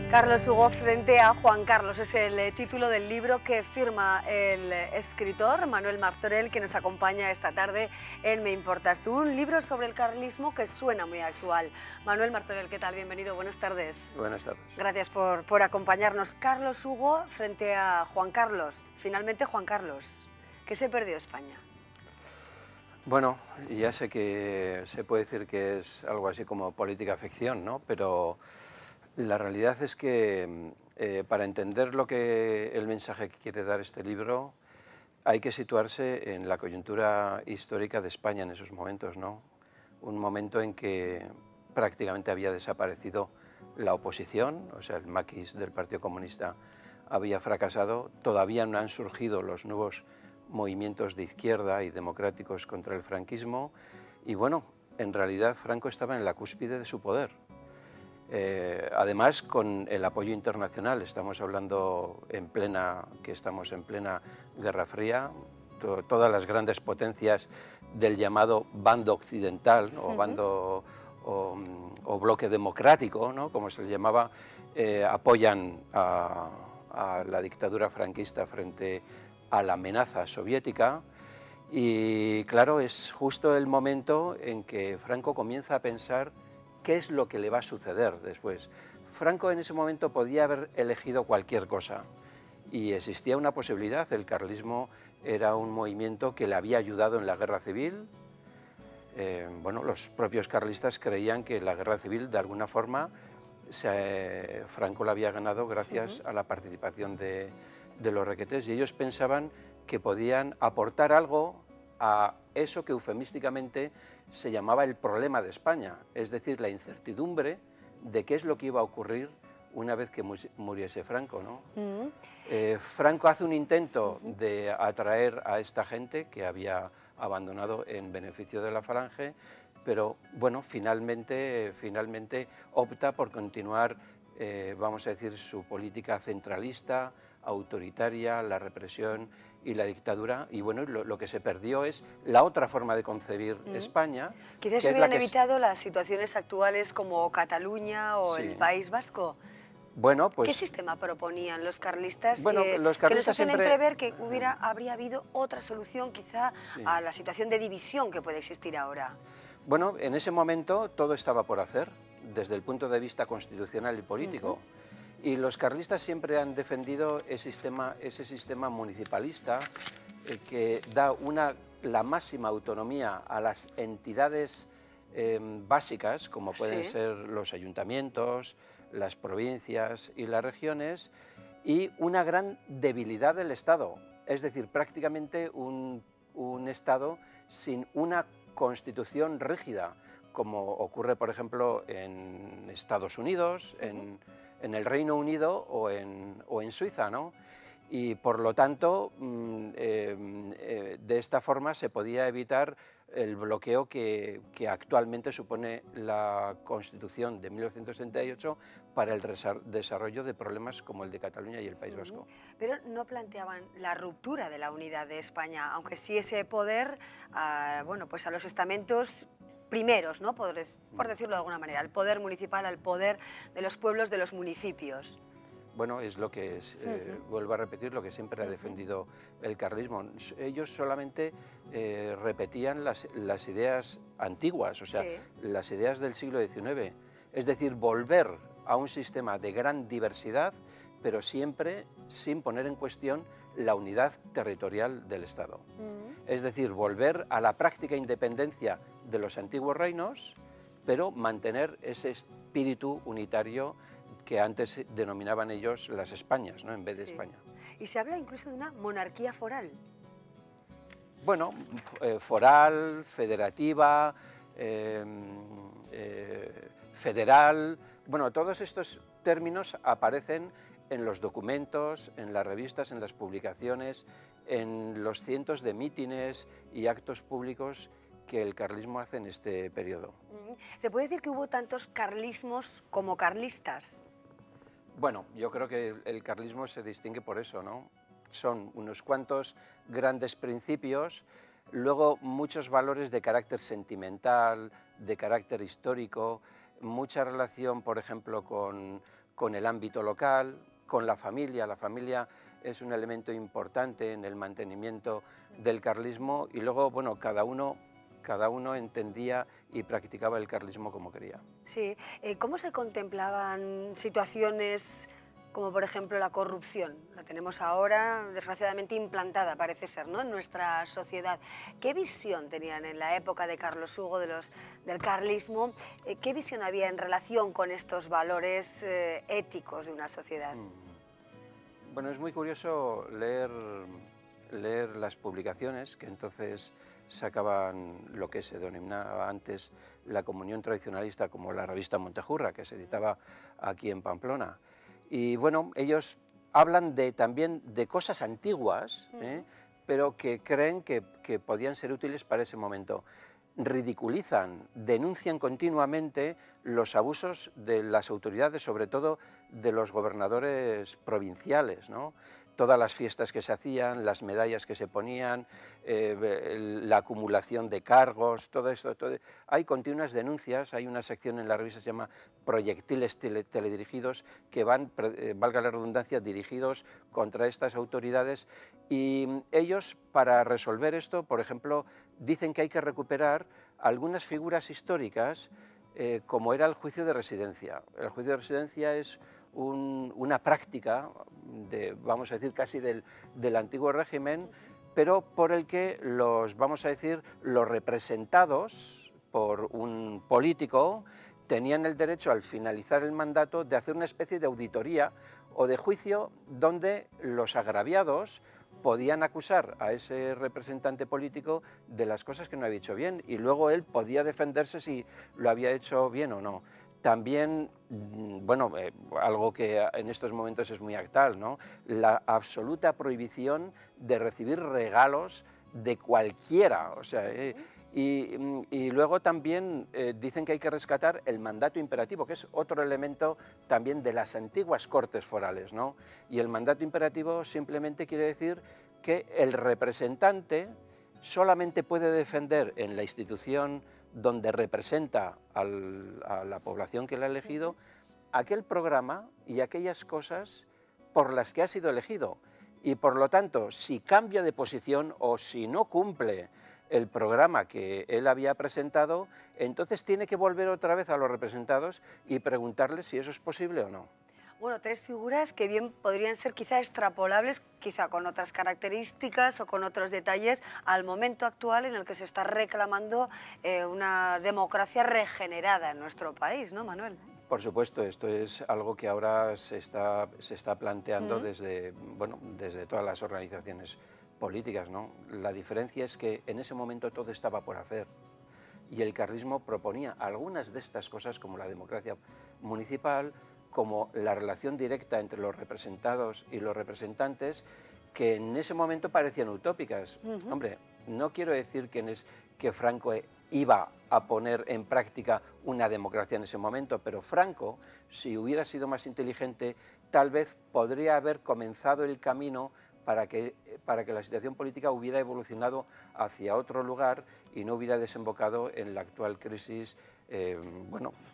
Carlos Hugo frente a Juan Carlos es el título del libro que firma el escritor Manuel Martorell, que nos acompaña esta tarde en Me Importas Tú, un libro sobre el carlismo que suena muy actual. Manuel Martorell, ¿qué tal? Bienvenido, buenas tardes. Buenas tardes. Gracias por acompañarnos. Carlos Hugo frente a Juan Carlos. Finalmente Juan Carlos. ¿Qué se perdió España? Bueno, ya sé que se puede decir que es algo así como política ficción, ¿no? Pero la realidad es que para entender el mensaje que quiere dar este libro hay que situarse en la coyuntura histórica de España en esos momentos, ¿no? Un momento en que prácticamente había desaparecido la oposición, o sea, el maquis del Partido Comunista había fracasado, todavía no han surgido los nuevos movimientos de izquierda y democráticos contra el franquismo, y bueno, en realidad Franco estaba en la cúspide de su poder. Además, con el apoyo internacional, estamos en plena Guerra Fría, todas las grandes potencias del llamado bando occidental, ¿no? Bando o bloque democrático, ¿no? Como se le llamaba, apoyan a la dictadura franquista frente a la amenaza soviética, y claro, es justo el momento en que Franco comienza a pensar qué es lo que le va a suceder después. Franco en ese momento podía haber elegido cualquier cosa y existía una posibilidad. El carlismo era un movimiento que le había ayudado en la guerra civil. Bueno, los propios carlistas creían que la guerra civil de alguna forma Franco la había ganado gracias a la participación de los requetés, y ellos pensaban que podían aportar algo a eso que eufemísticamente se llamaba el problema de España, es decir, la incertidumbre de qué es lo que iba a ocurrir una vez que muriese Franco, ¿no? Franco hace un intento de atraer a esta gente que había abandonado en beneficio de la Falange, pero bueno, finalmente opta por continuar, vamos a decir, su política centralista, autoritaria, la represión y la dictadura, y bueno, lo que se perdió es la otra forma de concebir España. Quizás hubieran evitado las situaciones actuales como Cataluña o el País Vasco. Bueno, pues, ¿qué sistema proponían los carlistas? Bueno, los carlistas que nos hacen siempre entrever que habría habido otra solución quizá a la situación de división que puede existir ahora. Bueno, en ese momento todo estaba por hacer, desde el punto de vista constitucional y político. Y los carlistas siempre han defendido ese sistema municipalista que da la máxima autonomía a las entidades básicas, como pueden ser los ayuntamientos, las provincias y las regiones, y una gran debilidad del Estado, es decir, prácticamente un Estado sin una constitución rígida, como ocurre, por ejemplo, en Estados Unidos, en el Reino Unido o en Suiza, ¿no? Y por lo tanto, de esta forma se podía evitar el bloqueo que actualmente supone la Constitución de 1978 para el desarrollo de problemas como el de Cataluña y el País Vasco. Pero no planteaban la ruptura de la unidad de España, aunque sí ese poder bueno, pues a los estamentos primeros, ¿no? por decirlo de alguna manera, al poder municipal, al poder de los pueblos, de los municipios. Bueno, es lo que es, vuelvo a repetir, lo que siempre ha defendido el carlismo. Ellos solamente repetían las ideas antiguas, o sea, las ideas del siglo XIX. Es decir, volver a un sistema de gran diversidad, pero siempre sin poner en cuestión la unidad territorial del Estado. Es decir, volver a la práctica independencia de los antiguos reinos, pero mantener ese espíritu unitario que antes denominaban ellos las Españas, ¿no? En vez de España. Y se habla incluso de una monarquía foral. Bueno, foral, federativa, federal, bueno, todos estos términos aparecen en los documentos, en las revistas, en las publicaciones, en los cientos de mítines y actos públicos que el carlismo hace en este periodo. ¿Se puede decir que hubo tantos carlismos como carlistas? Bueno, yo creo que el carlismo se distingue por eso, ¿no? Son unos cuantos grandes principios, luego muchos valores de carácter sentimental, de carácter histórico, mucha relación, por ejemplo, con con el ámbito local, con la familia. La familia es un elemento importante en el mantenimiento del carlismo y luego, bueno, cada uno entendía y practicaba el carlismo como quería. Sí, ¿cómo se contemplaban situaciones como por ejemplo la corrupción? La tenemos ahora desgraciadamente implantada, parece ser, ¿no?, en nuestra sociedad. ¿Qué visión tenían en la época de Carlos Hugo del carlismo? ¿Qué visión había en relación con estos valores éticos de una sociedad? Bueno, es muy curioso leer las publicaciones que entonces sacaban lo que se denominaba antes la Comunión Tradicionalista, como la revista Montejurra, que se editaba aquí en Pamplona. Y bueno, ellos hablan también de cosas antiguas, pero que creen que podían ser útiles para ese momento. Ridiculizan, denuncian continuamente los abusos de las autoridades, sobre todo de los gobernadores provinciales, ¿no? Todas las fiestas que se hacían, las medallas que se ponían, la acumulación de cargos, todo esto. Hay continuas denuncias, hay una sección en la revista que se llama Proyectiles teledirigidos, que van, valga la redundancia, dirigidos contra estas autoridades, y ellos, para resolver esto, por ejemplo, dicen que hay que recuperar algunas figuras históricas, como era el juicio de residencia. El juicio de residencia es una práctica, vamos a decir, casi del antiguo régimen, pero por el que vamos a decir, los representados por un político tenían el derecho, al finalizar el mandato, de hacer una especie de auditoría o de juicio donde los agraviados podían acusar a ese representante político de las cosas que no había hecho bien, y luego él podía defenderse si lo había hecho bien o no. También, bueno, algo que en estos momentos es muy actual, ¿no?, la absoluta prohibición de recibir regalos de cualquiera, o sea, y luego también dicen que hay que rescatar el mandato imperativo, que es otro elemento también de las antiguas cortes forales, ¿no? Y el mandato imperativo simplemente quiere decir que el representante solamente puede defender en la institución donde representa a la población que le ha elegido aquel programa y aquellas cosas por las que ha sido elegido. Y por lo tanto, si cambia de posición o si no cumple el programa que él había presentado, entonces tiene que volver otra vez a los representados y preguntarles si eso es posible o no. Bueno, tres figuras que bien podrían ser quizá extrapolables, quizá con otras características o con otros detalles, al momento actual en el que se está reclamando una democracia regenerada en nuestro país, ¿no, Manuel? Por supuesto, esto es algo que ahora se está planteando desde todas las organizaciones políticas, ¿no? La diferencia es que en ese momento todo estaba por hacer y el carlismo proponía algunas de estas cosas, como la democracia municipal, como la relación directa entre los representados y los representantes, que en ese momento parecían utópicas. Hombre, no quiero decir que Franco iba a poner en práctica una democracia en ese momento, pero Franco, si hubiera sido más inteligente, tal vez podría haber comenzado el camino para que la situación política hubiera evolucionado hacia otro lugar y no hubiera desembocado en la actual crisis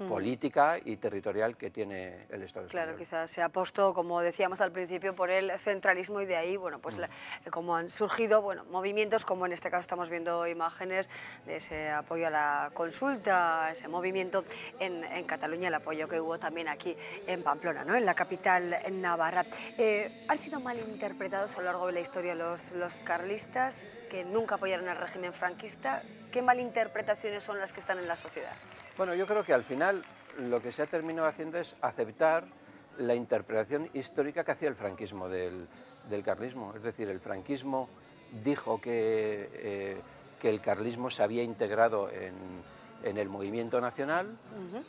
política y territorial que tiene el Estado español. Claro, quizás se ha apostado, como decíamos al principio, por el centralismo, y de ahí, bueno, pues como han surgido, bueno, movimientos, como en este caso estamos viendo imágenes de ese apoyo a la consulta, ese movimiento en Cataluña, el apoyo que hubo también aquí en Pamplona, ¿no?, en la capital navarra. ¿Han sido mal interpretados a lo largo de la historia los carlistas, que nunca apoyaron al régimen franquista? ¿Qué malinterpretaciones son las que están en la sociedad? Bueno, yo creo que al final lo que se ha terminado haciendo es aceptar la interpretación histórica que hacía el franquismo del carlismo. Es decir, el franquismo dijo que el carlismo se había integrado en el movimiento nacional,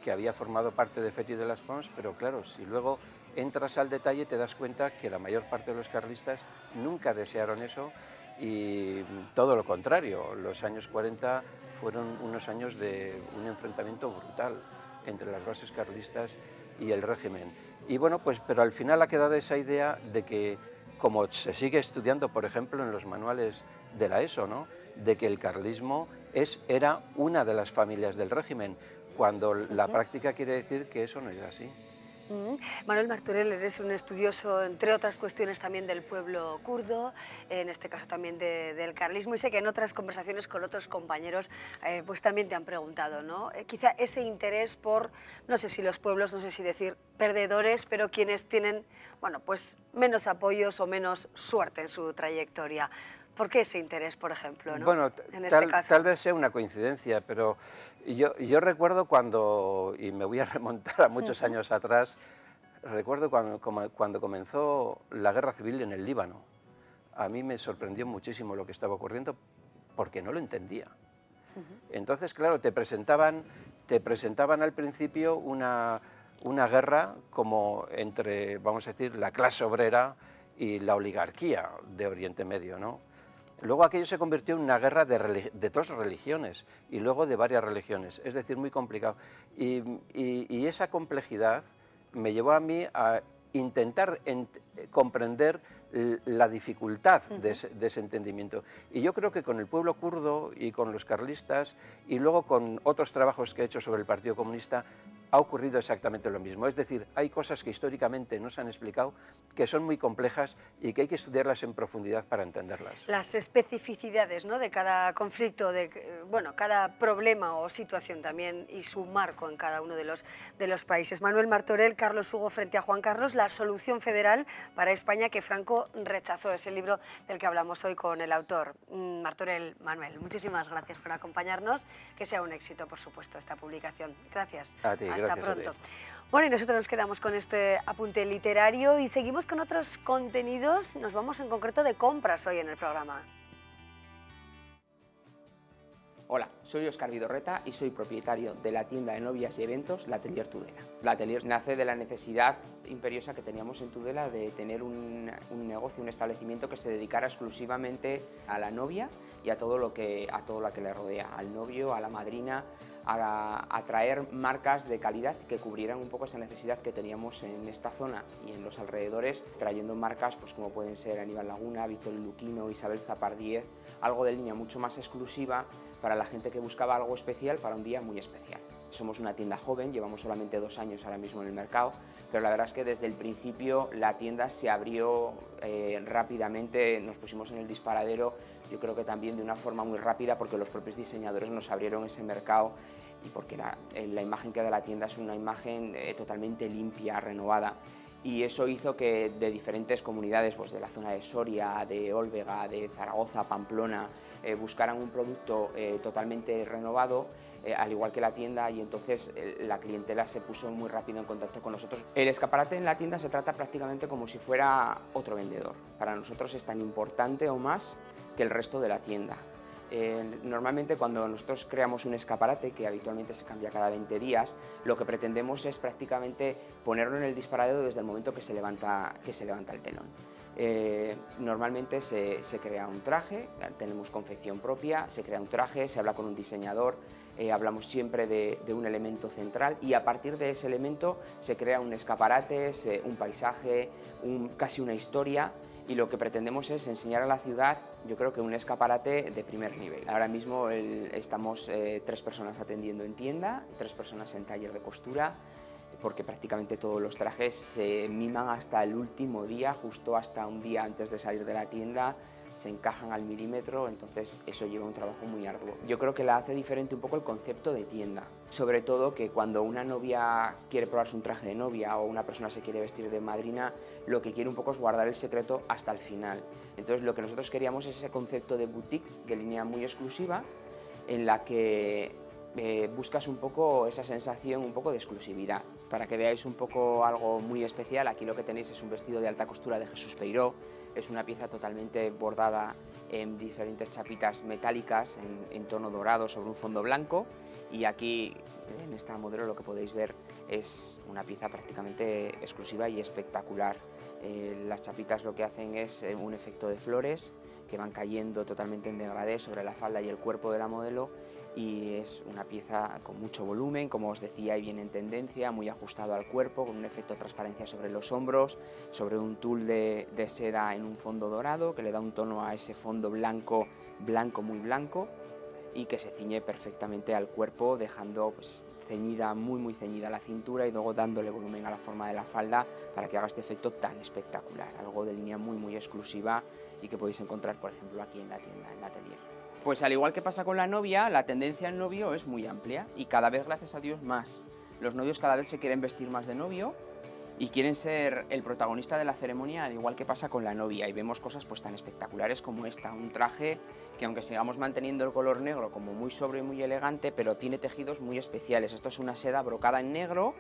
que había formado parte de Fet i de les Pons, pero claro, si luego entras al detalle te das cuenta que la mayor parte de los carlistas nunca desearon eso, y todo lo contrario. Los años 40 fueron unos años de un enfrentamiento brutal entre las bases carlistas y el régimen. Y bueno, pues pero al final ha quedado esa idea de que, como se sigue estudiando, por ejemplo, en los manuales de la ESO, ¿no?, de que el carlismo era una de las familias del régimen, cuando la práctica quiere decir que eso no es así. Manuel Martorell, eres un estudioso, entre otras cuestiones, también del pueblo kurdo, en este caso también del carlismo, y sé que en otras conversaciones con otros compañeros pues también te han preguntado, ¿no? Quizá ese interés por, no sé si los pueblos, no sé si decir perdedores, pero quienes tienen, bueno, pues menos apoyos o menos suerte en su trayectoria. ¿Por qué ese interés, por ejemplo, ¿no? Bueno, En este caso. tal vez sea una coincidencia, pero yo recuerdo cuando, y me voy a remontar a muchos años atrás, recuerdo cuando comenzó la guerra civil en el Líbano. A mí me sorprendió muchísimo lo que estaba ocurriendo porque no lo entendía. Entonces, claro, te presentaban al principio una guerra como entre, vamos a decir, la clase obrera y la oligarquía de Oriente Medio, ¿no? Luego aquello se convirtió en una guerra de dos religiones y luego de varias religiones, es decir, muy complicado. Y esa complejidad me llevó a mí a intentar comprender la dificultad de ese entendimiento. Y yo creo que con el pueblo kurdo y con los carlistas y luego con otros trabajos que he hecho sobre el Partido Comunista ha ocurrido exactamente lo mismo. Es decir, hay cosas que históricamente no se han explicado, que son muy complejas y que hay que estudiarlas en profundidad para entenderlas. Las especificidades, ¿no?, de cada conflicto, bueno, cada problema o situación también y su marco en cada uno de los países. Manuel Martorell, Carlos Hugo frente a Juan Carlos, la solución federal para España que Franco rechazó. Es el libro del que hablamos hoy con el autor. Martorell, Manuel, muchísimas gracias por acompañarnos. Que sea un éxito, por supuesto, esta publicación. Gracias. A ti, Hasta gracias pronto. a ti. Bueno, y nosotros nos quedamos con este apunte literario y seguimos con otros contenidos. Nos vamos en concreto de compras hoy en el programa. Hola, soy Óscar Vidorreta y soy propietario de la tienda de novias y eventos L'Atelier Tudela. L'Atelier nace de la necesidad imperiosa que teníamos en Tudela de tener un negocio, un establecimiento que se dedicara exclusivamente a la novia y a todo lo que le rodea, al novio, a la madrina, a traer marcas de calidad que cubrieran un poco esa necesidad que teníamos en esta zona y en los alrededores, trayendo marcas pues, como pueden ser Aníbal Laguna, Víctor Luquino, Isabel Zapardiez, algo de línea mucho más exclusiva para la gente que buscaba algo especial para un día muy especial. Somos una tienda joven, llevamos solamente 2 años ahora mismo en el mercado, pero la verdad es que desde el principio la tienda se abrió rápidamente, nos pusimos en el disparadero, yo creo que también de una forma muy rápida porque los propios diseñadores nos abrieron ese mercado y porque la imagen que da la tienda es una imagen totalmente limpia, renovada. Y eso hizo que de diferentes comunidades, pues de la zona de Soria, de Ólvega, de Zaragoza, Pamplona, buscaran un producto totalmente renovado, al igual que la tienda, y entonces la clientela se puso muy rápido en contacto con nosotros. El escaparate en la tienda se trata prácticamente como si fuera otro vendedor. Para nosotros es tan importante o más que el resto de la tienda. Normalmente cuando nosotros creamos un escaparate, que habitualmente se cambia cada 20 días, lo que pretendemos es prácticamente ponerlo en el disparadero desde el momento que se levanta el telón. Normalmente se crea un traje, tenemos confección propia, se crea un traje, se habla con un diseñador, hablamos siempre de un elemento central y a partir de ese elemento se crea un escaparate, un paisaje, casi una historia. Y lo que pretendemos es enseñar a la ciudad, yo creo que un escaparate de primer nivel. Ahora mismo estamos 3 personas atendiendo en tienda, 3 personas en taller de costura, porque prácticamente todos los trajes se miman hasta el último día, justo hasta un día antes de salir de la tienda, se encajan al milímetro, entonces eso lleva un trabajo muy arduo. Yo creo que la hace diferente un poco el concepto de tienda, sobre todo que cuando una novia quiere probarse un traje de novia o una persona se quiere vestir de madrina, lo que quiere un poco es guardar el secreto hasta el final. Entonces lo que nosotros queríamos es ese concepto de boutique, de línea muy exclusiva, en la que buscas un poco esa sensación un poco de exclusividad. Para que veáis un poco algo muy especial, aquí lo que tenéis es un vestido de alta costura de Jesús Peiró. Es una pieza totalmente bordada en diferentes chapitas metálicas en tono dorado sobre un fondo blanco, y aquí en esta modelo lo que podéis ver es una pieza prácticamente exclusiva y espectacular. Las chapitas lo que hacen es un efecto de flores que van cayendo totalmente en degradé sobre la falda y el cuerpo de la modelo, y es una pieza con mucho volumen, como os decía, y bien en tendencia, muy ajustado al cuerpo, con un efecto de transparencia sobre los hombros, sobre un tul de seda en un fondo dorado que le da un tono a ese fondo blanco, muy blanco. y que se ciñe perfectamente al cuerpo, dejando pues, ceñida, muy ceñida la cintura y luego dándole volumen a la forma de la falda para que haga este efecto tan espectacular, algo de línea muy exclusiva y que podéis encontrar, por ejemplo, aquí en la tienda, en la Atelier. Pues al igual que pasa con la novia, la tendencia al novio es muy amplia y cada vez, gracias a Dios, más. Los novios cada vez se quieren vestir más de novio y quieren ser el protagonista de la ceremonia, al igual que pasa con la novia, y vemos cosas pues tan espectaculares como esta, un traje que aunque sigamos manteniendo el color negro como muy sobrio y muy elegante, pero tiene tejidos muy especiales. Esto es una seda brocada en negro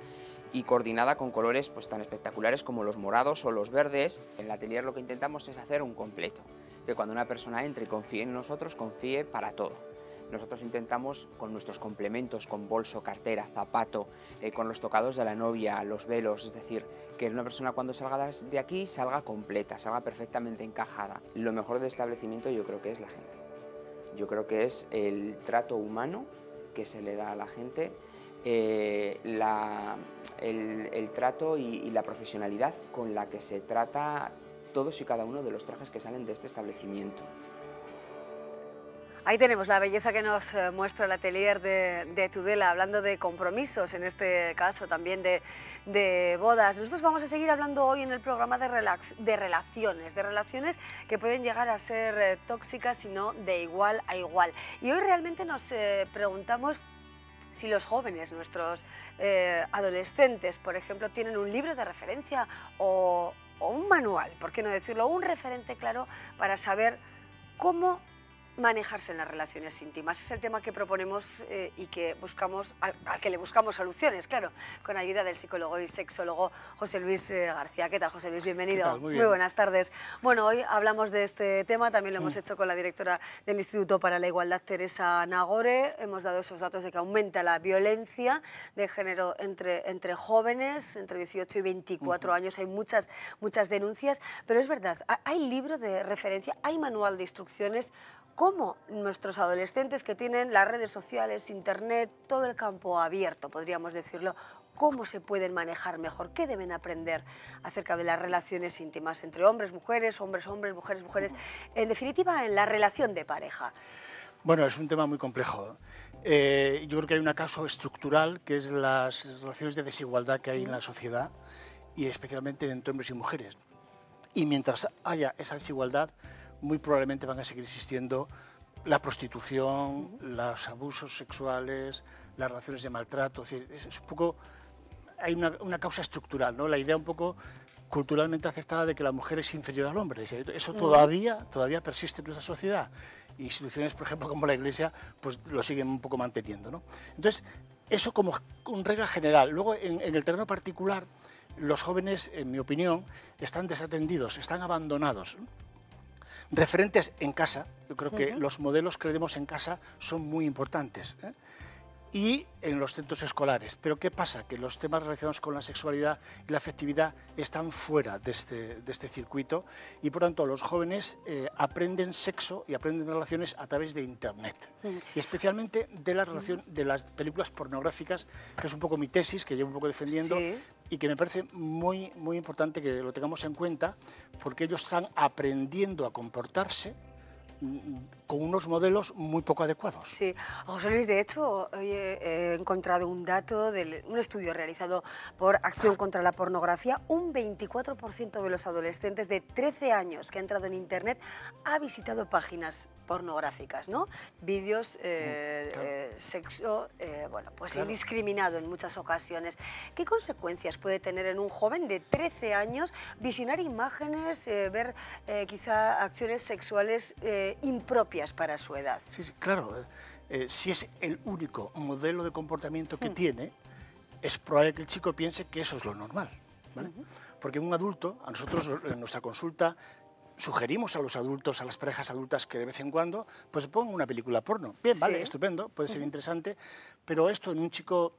y coordinada con colores pues tan espectaculares como los morados o los verdes. En la Atelier lo que intentamos es hacer un completo, que cuando una persona entre y confíe en nosotros, confíe para todo. Nosotros intentamos con nuestros complementos, con bolso, cartera, zapato, con los tocados de la novia, los velos, es decir, que una persona cuando salga de aquí salga completa, salga perfectamente encajada. Lo mejor del establecimiento yo creo que es la gente. Yo creo que es el trato humano que se le da a la gente, el trato y la profesionalidad con la que se trata todos y cada uno de los trajes que salen de este establecimiento. Ahí tenemos la belleza que nos muestra el Atelier de Tudela, hablando de compromisos, en este caso también de bodas. Nosotros vamos a seguir hablando hoy en el programa de relaciones que pueden llegar a ser tóxicas y no de igual a igual. Y hoy realmente nos preguntamos si los jóvenes, nuestros adolescentes, por ejemplo, tienen un libro de referencia o un manual, por qué no decirlo, un referente claro para saber cómo manejarse en las relaciones íntimas. Es el tema que proponemos y que buscamos, al que le buscamos soluciones, claro, con ayuda del psicólogo y sexólogo José Luis García. ¿Qué tal, José Luis? Bienvenido. Muy bien. Muy buenas tardes. Bueno, hoy hablamos de este tema, también lo hemos hecho con la directora del Instituto para la Igualdad, Teresa Nagore. Hemos dado esos datos de que aumenta la violencia de género entre jóvenes, entre 18 y 24 años. Hay muchas denuncias, pero es verdad, hay libro de referencia, hay manual de instrucciones. ¿Cómo nuestros adolescentes que tienen las redes sociales, internet, todo el campo abierto, podríamos decirlo, cómo se pueden manejar mejor? ¿Qué deben aprender acerca de las relaciones íntimas entre hombres, mujeres, hombres, mujeres, mujeres? En definitiva, en la relación de pareja. Bueno, es un tema muy complejo. Yo creo que hay una causa estructural, que es las relaciones de desigualdad que hay en la sociedad, y especialmente entre hombres y mujeres. Y mientras haya esa desigualdad, muy probablemente van a seguir existiendo la prostitución, los abusos sexuales, las relaciones de maltrato. Es decir, es un poco, hay una causa estructural, ¿no? La idea un poco culturalmente aceptada de que la mujer es inferior al hombre. Eso todavía persiste en nuestra sociedad. Instituciones, por ejemplo, como la Iglesia, pues lo siguen un poco manteniendo, ¿no? Entonces, eso como regla general. Luego, en el terreno particular, los jóvenes, en mi opinión, están desatendidos, están abandonados. Referentes en casa, yo creo que los modelos que le demos en casa son muy importantes, y en los centros escolares. Pero ¿qué pasa? Que los temas relacionados con la sexualidad y la afectividad están fuera de este circuito y por tanto los jóvenes aprenden sexo y aprenden relaciones a través de Internet. Y especialmente de las películas pornográficas, que es un poco mi tesis, que llevo un poco defendiendo, y que me parece muy importante que lo tengamos en cuenta, porque ellos están aprendiendo a comportarse con unos modelos muy poco adecuados. Sí, José Luis, de hecho, hoy he encontrado un dato de un estudio realizado por Acción contra la Pornografía. Un 24% de los adolescentes de 13 años que ha entrado en Internet ha visitado páginas pornográficas, ¿no? Vídeos, sexo, bueno, pues indiscriminado en muchas ocasiones. ¿Qué consecuencias puede tener en un joven de 13 años visionar imágenes, ver quizá acciones sexuales impropias para su edad? Sí, claro. Si es el único modelo de comportamiento que tiene, es probable que el chico piense que eso es lo normal, ¿vale? Porque un adulto, a nosotros en nuestra consulta, sugerimos a los adultos, a las parejas adultas, que de vez en cuando pues pongan una película porno. Bien, vale, estupendo, puede ser interesante, pero esto en un chico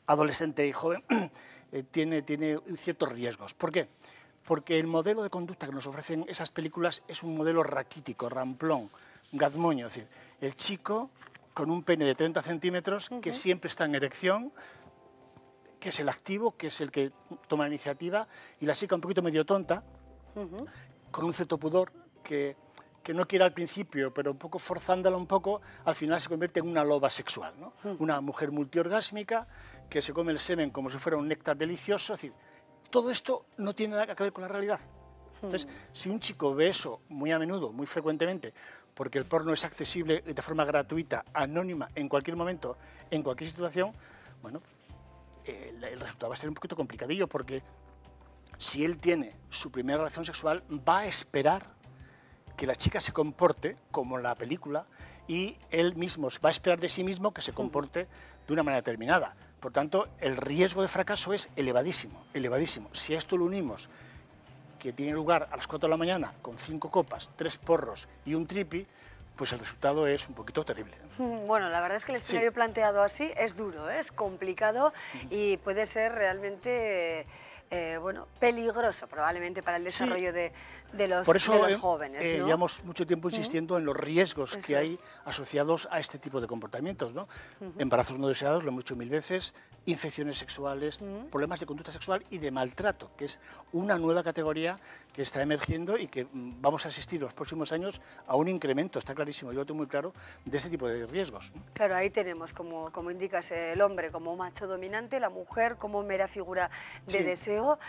adolescente y joven tiene ciertos riesgos. ¿Por qué? Porque el modelo de conducta que nos ofrecen esas películas es un modelo raquítico, ramplón, gazmoño. Es decir, el chico con un pene de 30 centímetros que siempre está en erección, que es el activo, que es el que toma la iniciativa, y la chica un poquito medio tonta, con un cierto pudor, que que no quiere al principio, pero un poco forzándola un poco, al final se convierte en una loba sexual, ¿no? Una mujer multiorgásmica que se come el semen como si fuera un néctar delicioso. Es decir, todo esto no tiene nada que ver con la realidad. Entonces, si un chico ve eso muy a menudo, muy frecuentemente, porque el porno es accesible de forma gratuita, anónima, en cualquier momento, en cualquier situación, bueno, el resultado va a ser un poquito complicadillo, porque si él tiene su primera relación sexual, va a esperar que la chica se comporte como en la película y él mismo va a esperar de sí mismo que se comporte de una manera determinada. Por tanto, el riesgo de fracaso es elevadísimo, elevadísimo. Si a esto lo unimos que tiene lugar a las 4 de la mañana con 5 copas, 3 porros y un tripi, pues el resultado es un poquito terrible. Bueno, la verdad es que el escenario planteado así es duro, es complicado y puede ser realmente bueno, peligroso probablemente para el desarrollo de los jóvenes, ¿no? Llevamos mucho tiempo insistiendo en los riesgos que hay asociados a este tipo de comportamientos, ¿no? Embarazos no deseados, lo hemos dicho 1000 veces, infecciones sexuales, problemas de conducta sexual y de maltrato, que es una nueva categoría que está emergiendo y que vamos a asistir en los próximos años a un incremento, está clarísimo, yo lo tengo muy claro, de este tipo de riesgos. Claro, ahí tenemos, como indicas, el hombre como macho dominante, la mujer como mera figura de deseo,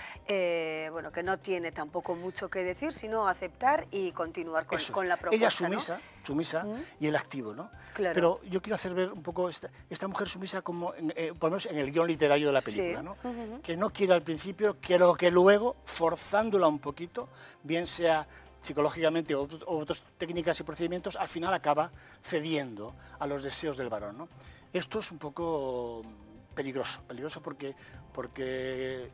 bueno, que no tiene tampoco mucho que decir, sino aceptar y continuar con la propuesta. Ella sumisa, sumisa y el activo, ¿no? Claro. Pero yo quiero hacer ver un poco esta mujer sumisa como, por lo menos en el guión literario de la película, ¿no? Que no quiere al principio, pero que luego, forzándola un poquito, bien sea psicológicamente o otras técnicas y procedimientos, al final acaba cediendo a los deseos del varón, ¿no? Esto es un poco peligroso porque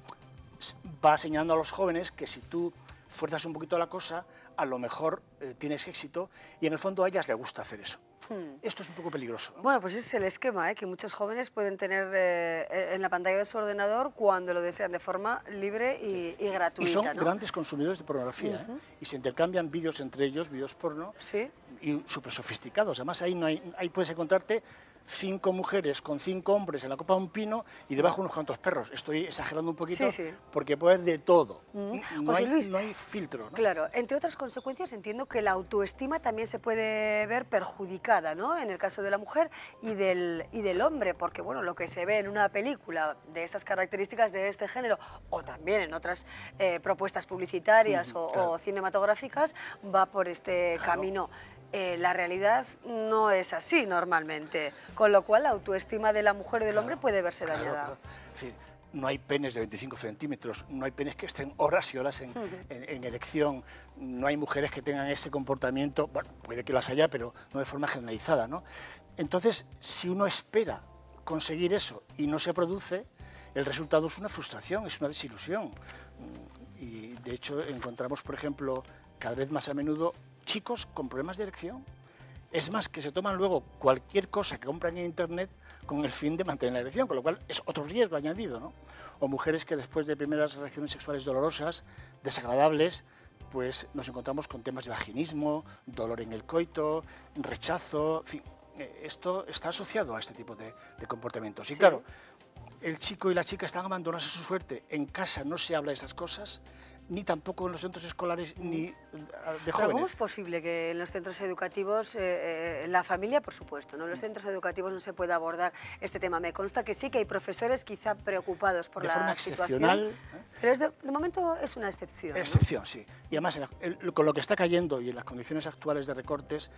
va señalando a los jóvenes que si tú fuerzas un poquito la cosa, a lo mejor tienes éxito y en el fondo a ellas les gusta hacer eso. Esto es un poco peligroso, ¿no? Bueno, pues ese es el esquema que muchos jóvenes pueden tener en la pantalla de su ordenador cuando lo desean de forma libre y gratuita. Y son ¿no? grandes consumidores de pornografía, y se intercambian vídeos entre ellos, vídeos porno, y súper sofisticados. Además, ahí puedes encontrarte 5 mujeres con 5 hombres en la copa de un pino y debajo unos cuantos perros. Estoy exagerando un poquito porque puede haber de todo. José Luis, no hay filtro, ¿no? Claro, entre otras consecuencias entiendo que la autoestima también se puede ver perjudicada, ¿no? En el caso de la mujer y del hombre, porque bueno, lo que se ve en una película de estas características de este género o también en otras propuestas publicitarias o cinematográficas va por este camino. La realidad no es así normalmente, con lo cual la autoestima de la mujer y del hombre puede verse dañada. Es decir, no hay penes de 25 centímetros, no hay penes que estén horas y horas en erección, no hay mujeres que tengan ese comportamiento, bueno, puede que las haya, pero no de forma generalizada, ¿no? Entonces, si uno espera conseguir eso y no se produce, el resultado es una frustración, es una desilusión. Y de hecho encontramos, por ejemplo, cada vez más a menudo chicos con problemas de erección. Es más, que se toman luego cualquier cosa que compran en internet con el fin de mantener la erección, con lo cual es otro riesgo añadido, ¿no? O mujeres que después de primeras relaciones sexuales dolorosas, desagradables, pues nos encontramos con temas de vaginismo, dolor en el coito, rechazo, en fin, esto está asociado a este tipo de comportamientos. Y claro, el chico y la chica están abandonados a su suerte, en casa no se habla de esas cosas, ni tampoco en los centros escolares ni de jóvenes. Pero ¿cómo es posible que en los centros educativos, la familia, por supuesto, ¿no? En los centros educativos no se pueda abordar este tema? Me consta que sí, que hay profesores quizá preocupados por la situación. Pero de momento es una excepción, ¿no? Excepción, sí. Y además, con lo que está cayendo y en las condiciones actuales de recortes,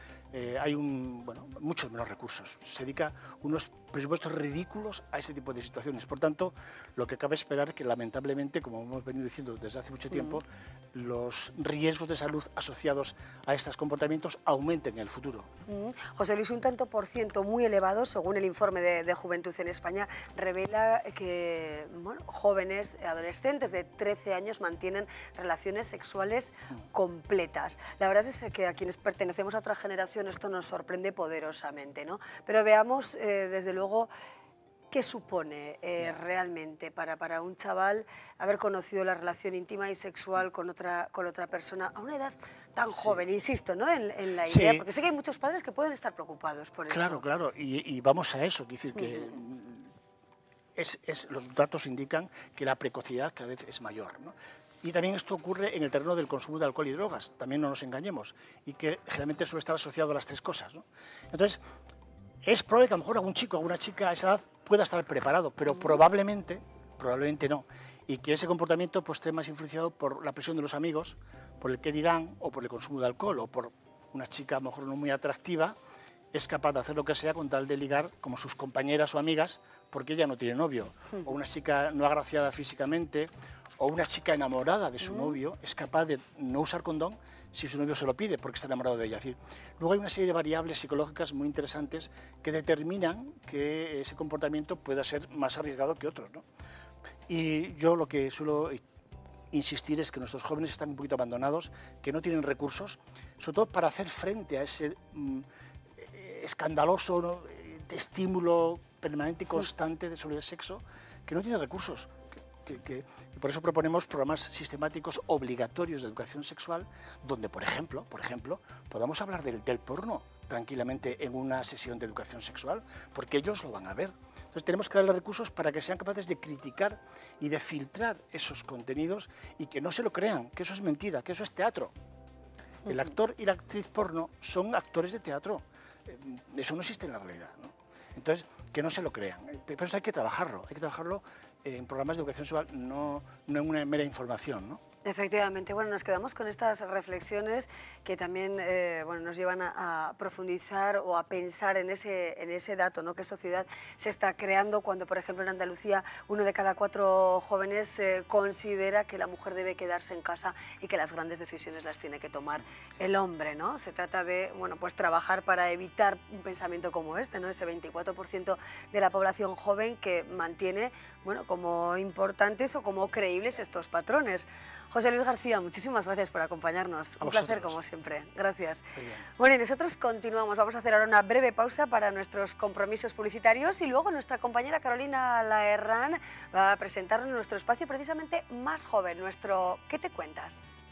hay muchos menos recursos. Se dedica unos presupuestos ridículos a este tipo de situaciones. Por tanto, lo que cabe esperar es que, lamentablemente, como hemos venido diciendo desde hace mucho tiempo, los riesgos de salud asociados a estos comportamientos aumenten en el futuro. José Luis, un tanto por ciento muy elevado, según el informe de Juventud en España, revela que jóvenes, adolescentes de 13 años mantienen relaciones sexuales completas. La verdad es que a quienes pertenecemos a otra generación esto nos sorprende poderosamente, ¿no? Pero veamos, desde luego, ¿qué supone realmente para un chaval haber conocido la relación íntima y sexual con otra persona a una edad tan joven? Insisto, ¿no? en la idea, porque sé que hay muchos padres que pueden estar preocupados por esto. Claro, y vamos a eso, quiero decir que los datos indican que la precocidad cada vez es mayor, ¿no? Y también esto ocurre en el terreno del consumo de alcohol y drogas, también no nos engañemos, y que generalmente suele estar asociado a las tres cosas, ¿no? Entonces, es probable que a lo mejor algún chico o alguna chica a esa edad pueda estar preparado, pero probablemente no, y que ese comportamiento pues, esté más influenciado por la presión de los amigos, por el qué dirán, o por el consumo de alcohol, o por una chica a lo mejor no muy atractiva, es capaz de hacer lo que sea con tal de ligar como sus compañeras o amigas porque ella no tiene novio, o una chica no agraciada físicamente, o una chica enamorada de su novio es capaz de no usar condón si su novio se lo pide porque está enamorado de ella. Es decir, luego hay una serie de variables psicológicas muy interesantes que determinan que ese comportamiento pueda ser más arriesgado que otros, ¿no? Y yo lo que suelo insistir es que nuestros jóvenes están un poquito abandonados, que no tienen recursos, sobre todo para hacer frente a ese escandaloso, ¿no?, estímulo permanente y constante sobre el sexo, que no tiene recursos. Y por eso proponemos programas sistemáticos obligatorios de educación sexual, donde, por ejemplo, podamos hablar del porno tranquilamente en una sesión de educación sexual, porque ellos lo van a ver. Entonces tenemos que darles recursos para que sean capaces de criticar y de filtrar esos contenidos y que no se lo crean, que eso es mentira, que eso es teatro. El actor y la actriz porno son actores de teatro. Eso no existe en la realidad, ¿no? Entonces, que no se lo crean. Pero eso hay que trabajarlo en programas de educación sexual, no en una mera información, ¿no? Efectivamente. Bueno, nos quedamos con estas reflexiones que también bueno, nos llevan a profundizar o a pensar en ese dato, ¿no? ¿Qué sociedad se está creando cuando, por ejemplo, en Andalucía 1 de cada 4 jóvenes considera que la mujer debe quedarse en casa y que las grandes decisiones las tiene que tomar el hombre, ¿no? Se trata de, bueno, pues trabajar para evitar un pensamiento como este, ¿no? Ese 24% de la población joven que mantiene, bueno, como importantes o como creíbles estos patrones. José Luis García, muchísimas gracias por acompañarnos. Un placer, como siempre. Gracias. Bueno, y nosotros continuamos. Vamos a hacer ahora una breve pausa para nuestros compromisos publicitarios y luego nuestra compañera Carolina Laherrán va a presentarnos nuestro espacio precisamente más joven, nuestro ¿Qué te cuentas?